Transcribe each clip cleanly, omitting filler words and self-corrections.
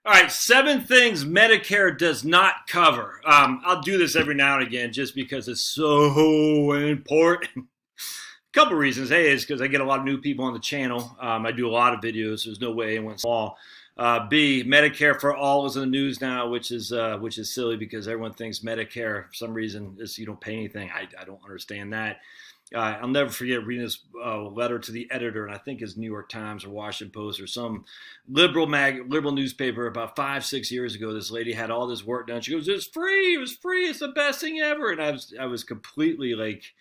All right, 7 things Medicare does not cover. I'll do this every now and again just because it's so important. Couple reasons. A is because I get a lot of new people on the channel. I do a lot of videos. There's no way anyone's all. B, Medicare for all is in the news now, which is silly because everyone thinks Medicare for some reason is you don't pay anything. I don't understand that. I'll never forget reading this letter to the editor, and I think it's New York Times or Washington Post or some liberal newspaper about 5-6 years ago. This lady had all this work done. She goes, "It's free. It was free. It's the best thing ever." And I was completely like,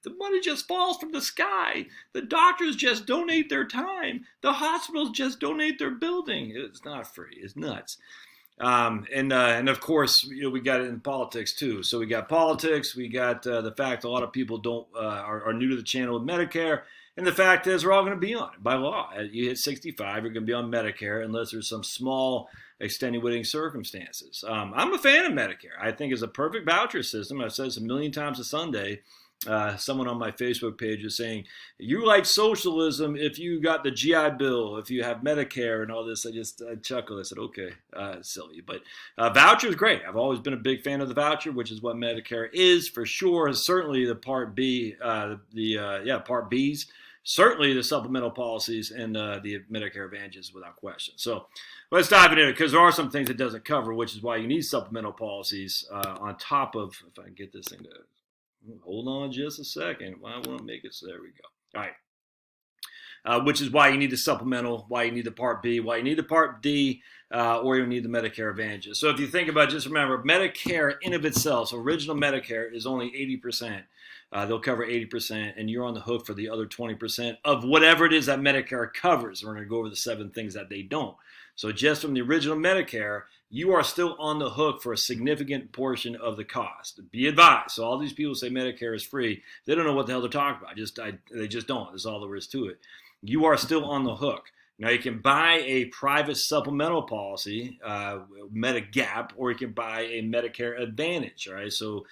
the money just falls from the sky. The doctors just donate their time. The hospitals just donate their building. It's not free. It's nuts. And of course, we got it in politics too. So we got politics. We got the fact a lot of people are new to the channel with Medicare. And the fact is, we're all going to be on it by law. You hit 65, you're going to be on Medicare unless there's some small extenuating circumstances. I'm a fan of Medicare. I think it's a perfect voucher system. I've said this a million times a Sunday. Someone on my Facebook page is saying, you like socialism if you got the GI Bill, if you have Medicare and all this. I chuckled. I said, okay, silly. But voucher is great. I've always been a big fan of the voucher, which is what Medicare is for sure. Certainly the Part B, Part Bs, certainly the supplemental policies and the Medicare Advantages without question. So let's dive into it because there are some things it doesn't cover, which is why you need supplemental policies on top of, if I can get this thing to... Hold on just a second. I want to make it so there we go. All right. Which is why you need the supplemental, why you need the Part B, why you need the Part D, or you need the Medicare Advantages. So if you think about it, just remember, Medicare in of itself, so original Medicare is only 80%. They'll cover 80%, and you're on the hook for the other 20% of whatever it is that Medicare covers. We're going to go over the 7 things that they don't. So just from the original Medicare, you are still on the hook for a significant portion of the cost. Be advised. So all these people say Medicare is free. They don't know what the hell they're talking about. They just don't. That's all there is to it. You are still on the hook. Now you can buy a private supplemental policy, Medigap, or you can buy a Medicare Advantage. All right, so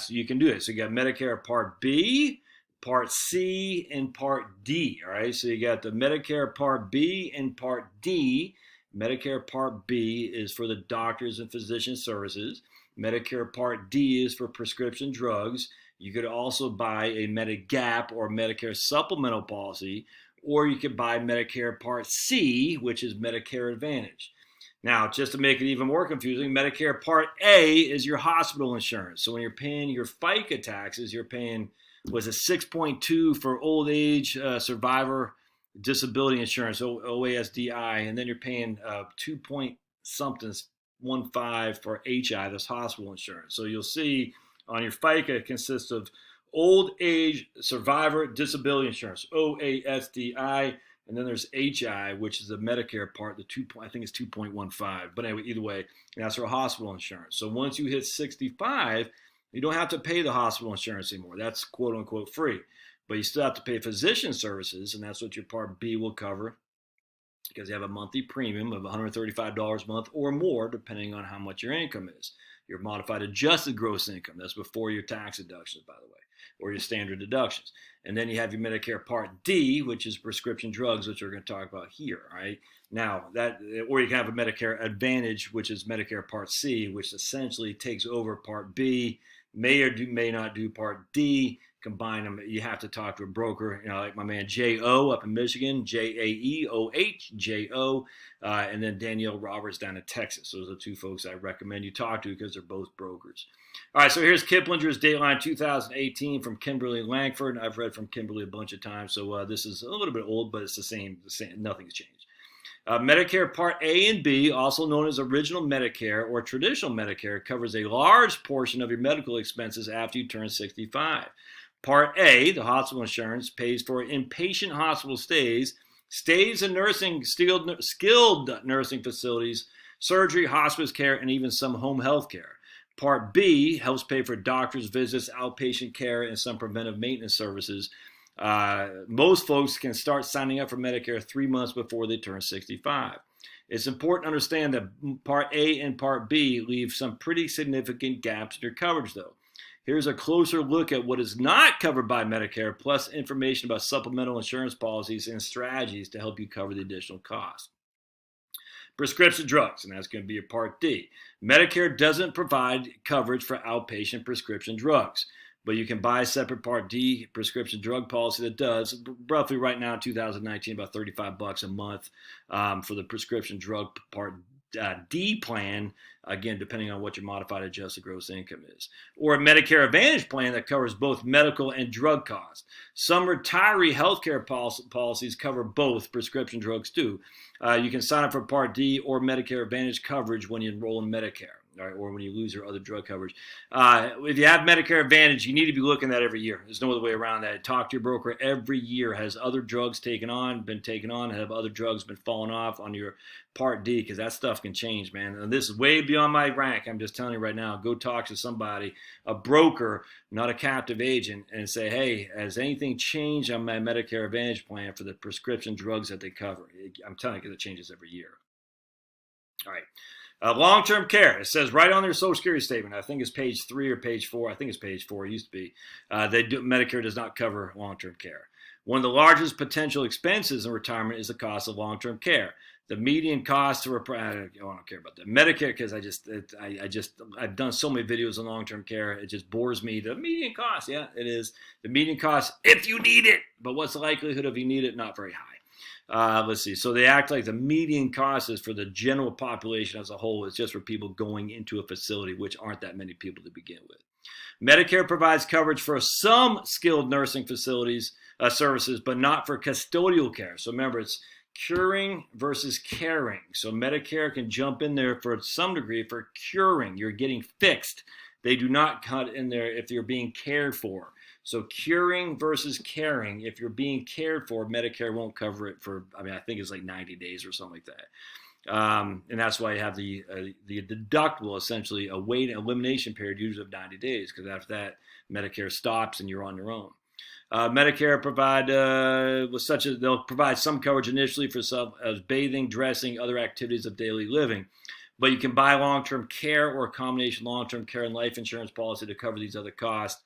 you can do it. So you got Medicare Part B, Part C, and Part D. All right, so you got the Medicare Part B and Part D. Medicare Part B is for the doctors and physician services. Medicare Part D is for prescription drugs. You could also buy a Medigap or Medicare supplemental policy, or you could buy Medicare Part C, which is Medicare Advantage. Now, just to make it even more confusing, Medicare Part A is your hospital insurance. So when you're paying your FICA taxes, you're paying, was it 6.2 for old age survivor disability insurance, OASDI, and then you're paying 2 point something, 15 for HI, that's hospital insurance. So you'll see on your FICA, it consists of old age survivor disability insurance, OASDI, and then there's HI, which is the Medicare part, I think it's 2.15. But anyway, either way, that's for hospital insurance. So once you hit 65, you don't have to pay the hospital insurance anymore. That's quote unquote free. But you still have to pay physician services, and that's what your Part B will cover because you have a monthly premium of $135 a month or more, depending on how much your income is. Your modified adjusted gross income, that's before your tax deductions, by the way, or your standard deductions. And then you have your Medicare Part D, which is prescription drugs, which we're going to talk about here, right? Now, or you can have a Medicare Advantage, which is Medicare Part C, which essentially takes over Part B, may or may not do Part D. Combine them, you have to talk to a broker, like my man J.O. up in Michigan, Jaeoh, J.O., and then Danielle Roberts down in Texas. Those are the 2 folks I recommend you talk to because they're both brokers. All right, so here's Kiplinger's Dateline 2018 from Kimberly Langford. I've read from Kimberly a bunch of times, so this is a little bit old, but it's the same, nothing's changed. Medicare Part A and B, also known as Original Medicare or Traditional Medicare, covers a large portion of your medical expenses after you turn 65. Part A, the hospital insurance, pays for inpatient hospital stays in skilled nursing facilities, surgery, hospice care, and even some home health care. Part B helps pay for doctor's visits, outpatient care, and some preventive maintenance services. Most folks can start signing up for Medicare 3 months before they turn 65. It's important to understand that Part A and Part B leave some pretty significant gaps in your coverage, though. Here's a closer look at what is not covered by Medicare, plus information about supplemental insurance policies and strategies to help you cover the additional costs. prescription drugs, and that's going to be your Part D. Medicare doesn't provide coverage for outpatient prescription drugs, but you can buy a separate Part D prescription drug policy that does. Roughly right now in 2019, about $35 a month for the prescription drug Part D plan, again, depending on what your modified adjusted gross income is. Or a Medicare Advantage plan that covers both medical and drug costs. Some retiree healthcare policies cover both prescription drugs too. You can sign up for Part D or Medicare Advantage coverage when you enroll in Medicare. Right, or when you lose your other drug coverage. If you have Medicare Advantage, you need to be looking at that every year. There's no other way around that. Talk to your broker every year. Has other drugs been taken on? Have other drugs been falling off on your Part D? Because that stuff can change, man. And this is way beyond my rank. I'm just telling you right now. Go talk to somebody, a broker, not a captive agent, and say, hey, has anything changed on my Medicare Advantage plan for the prescription drugs that they cover? I'm telling you, because it changes every year. All right. Long-term care. It says right on their Social Security statement. I think it's page 3 or page 4. I think it's page 4. It used to be. Medicare does not cover long-term care. One of the largest potential expenses in retirement is the cost of long-term care. The median cost to I don't care about that. Medicare, because I've done so many videos on long-term care. It just bores me. The median cost, yeah, it is. The median cost if you need it. But what's the likelihood of you need it? Not very high. Let's see. So they act like the median cost is for the general population as a whole. It's just for people going into a facility, which aren't that many people to begin with. Medicare provides coverage for some skilled nursing facilities services, but not for custodial care. So remember, it's curing versus caring. So Medicare can jump in there for some degree for curing. You're getting fixed. They do not cut in there if you're being cared for. So curing versus caring, if you're being cared for, Medicare won't cover it for, I think it's like 90 days or something like that. And that's why you have the deductible, essentially a elimination period usually of 90 days, because after that, Medicare stops and you're on your own. Medicare they'll provide some coverage initially for bathing, dressing, other activities of daily living. But you can buy long-term care or a combination long-term care and life insurance policy to cover these other costs.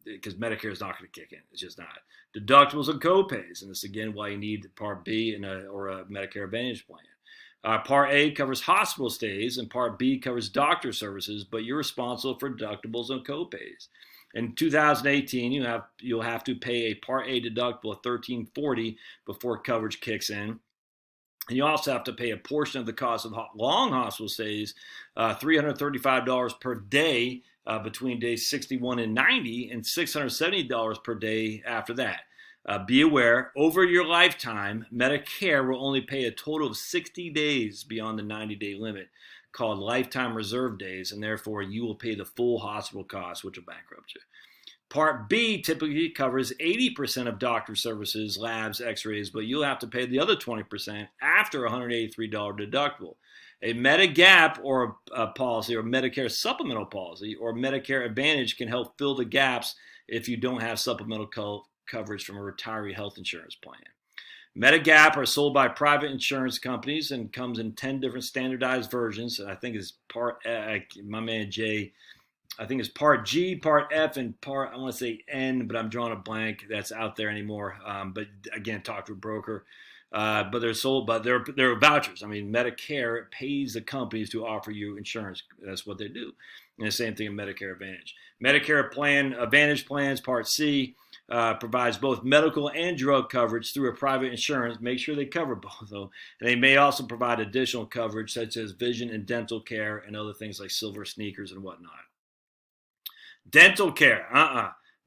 Because Medicare is not going to kick in. It's just not. Deductibles and copays, and this again why you need Part B or a Medicare Advantage plan. Part A covers hospital stays, and Part B covers doctor services, but you're responsible for deductibles and copays. In 2018, you'll have to pay a Part A deductible of $1,340 before coverage kicks in. And you also have to pay a portion of the cost of long hospital stays, $335 per day between days 61 and 90, and $670 per day after that. Be aware, over your lifetime, Medicare will only pay a total of 60 days beyond the 90-day limit, called lifetime reserve days, and therefore you will pay the full hospital costs, which will bankrupt you. Part B typically covers 80% of doctor services, labs, x-rays, but you'll have to pay the other 20% after a $183 deductible. A Medigap or a policy or Medicare supplemental policy or Medicare Advantage can help fill the gaps if you don't have supplemental coverage from a retiree health insurance plan. Medigap are sold by private insurance companies and comes in 10 different standardized versions. I think it's my man Jay, I think it's Part G, Part F, and Part, I want to say N, but I'm drawing a blank. That's out there anymore. But again, talk to a broker. But they're sold, but they're vouchers. Medicare pays the companies to offer you insurance. That's what they do. And the same thing in Medicare Advantage. Medicare Advantage plans, Part C, provides both medical and drug coverage through a private insurance. Make sure they cover both, though. And they may also provide additional coverage, such as vision and dental care and other things like silver sneakers and whatnot. Dental care,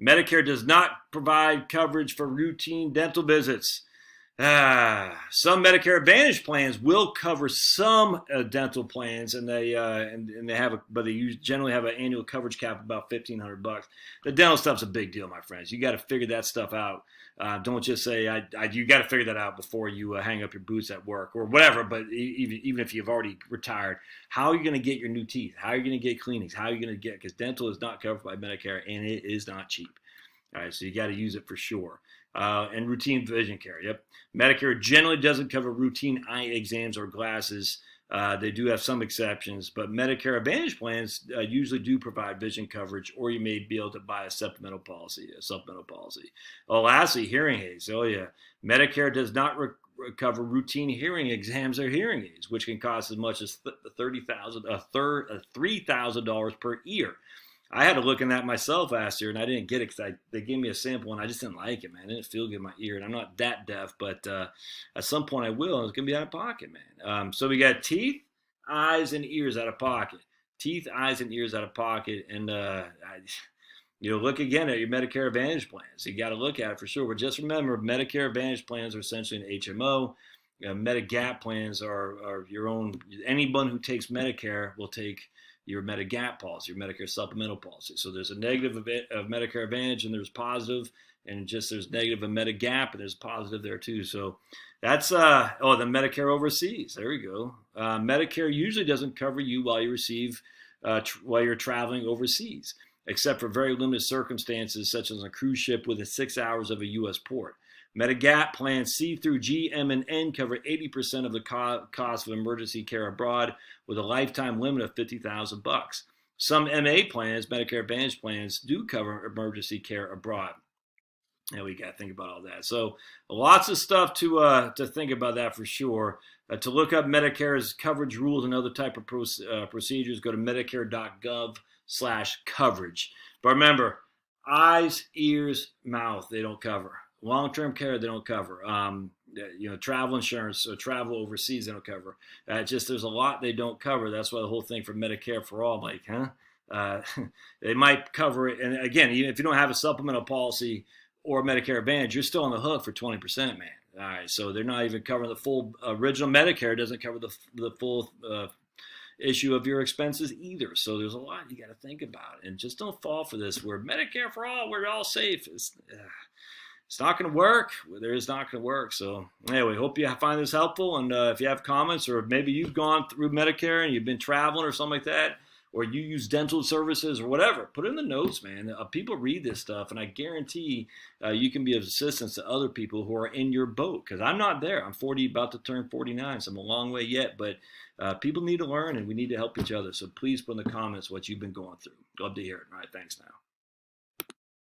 Medicare does not provide coverage for routine dental visits. Some Medicare Advantage plans will cover some dental plans, and they generally have an annual coverage cap of about $1,500. The dental stuff's a big deal, my friends. You got to figure that stuff out. Don't just say you got to figure that out before you hang up your boots at work or whatever. But even if you've already retired, how are you going to get your new teeth? How are you going to get cleanings? How are you going to get? Because dental is not covered by Medicare, and it is not cheap. All right, so you got to use it for sure. And routine vision care. Yep. Medicare generally doesn't cover routine eye exams or glasses. They do have some exceptions, but Medicare Advantage plans usually do provide vision coverage, or you may be able to buy a supplemental policy. Oh, lastly, hearing aids. Oh, yeah. Medicare does not cover routine hearing exams or hearing aids, which can cost as much as $3,000 per ear. I had to look in that myself last year, and I didn't get it because they gave me a sample, and I just didn't like it, man. It didn't feel good in my ear, and I'm not that deaf, but at some point I will, and it's going to be out of pocket, man. So we got teeth, eyes, and ears out of pocket. Teeth, eyes, and ears out of pocket, and look again at your Medicare Advantage plans. You got to look at it for sure. But just remember, Medicare Advantage plans are essentially an HMO. Medigap plans are your own. Anyone who takes Medicare will take your Medigap policy, your Medicare supplemental policy. So there's a negative of Medicare Advantage, and there's positive, and just there's negative of Medigap, and there's positive there too. So that's the Medicare overseas. There we go. Medicare usually doesn't cover you while you while you're traveling overseas, except for very limited circumstances, such as a cruise ship within 6 hours of a U.S. port. Medigap plans C through G, M, and N cover 80% of the cost of emergency care abroad, with a lifetime limit of $50,000. Some MA plans, Medicare Advantage plans, do cover emergency care abroad. And we got to think about all that. So lots of stuff to think about that for sure. To look up Medicare's coverage rules and other type of procedures, go to medicare.gov/coverage. But remember, eyes, ears, mouth, they don't cover. Long-term care, they don't cover. Travel insurance or travel overseas, they don't cover. There's a lot they don't cover. That's why the whole thing for Medicare for all, like, they might cover it. And again, even if you don't have a supplemental policy or Medicare Advantage, you're still on the hook for 20%, man. All right, so they're not even covering the full. Original Medicare doesn't cover the full issue of your expenses either. So there's a lot you got to think about, and just don't fall for this. We're Medicare for all. We're all safe. It's not going to work. There is not going to work. So anyway, hope you find this helpful. And if you have comments, or maybe you've gone through Medicare and you've been traveling or something like that, or you use dental services or whatever, put it in the notes, man. People read this stuff, and I guarantee you can be of assistance to other people who are in your boat, because I'm not there. I'm 40, about to turn 49, so I'm a long way yet. But people need to learn, and we need to help each other. So please put in the comments what you've been going through. Love to hear it. All right, thanks now.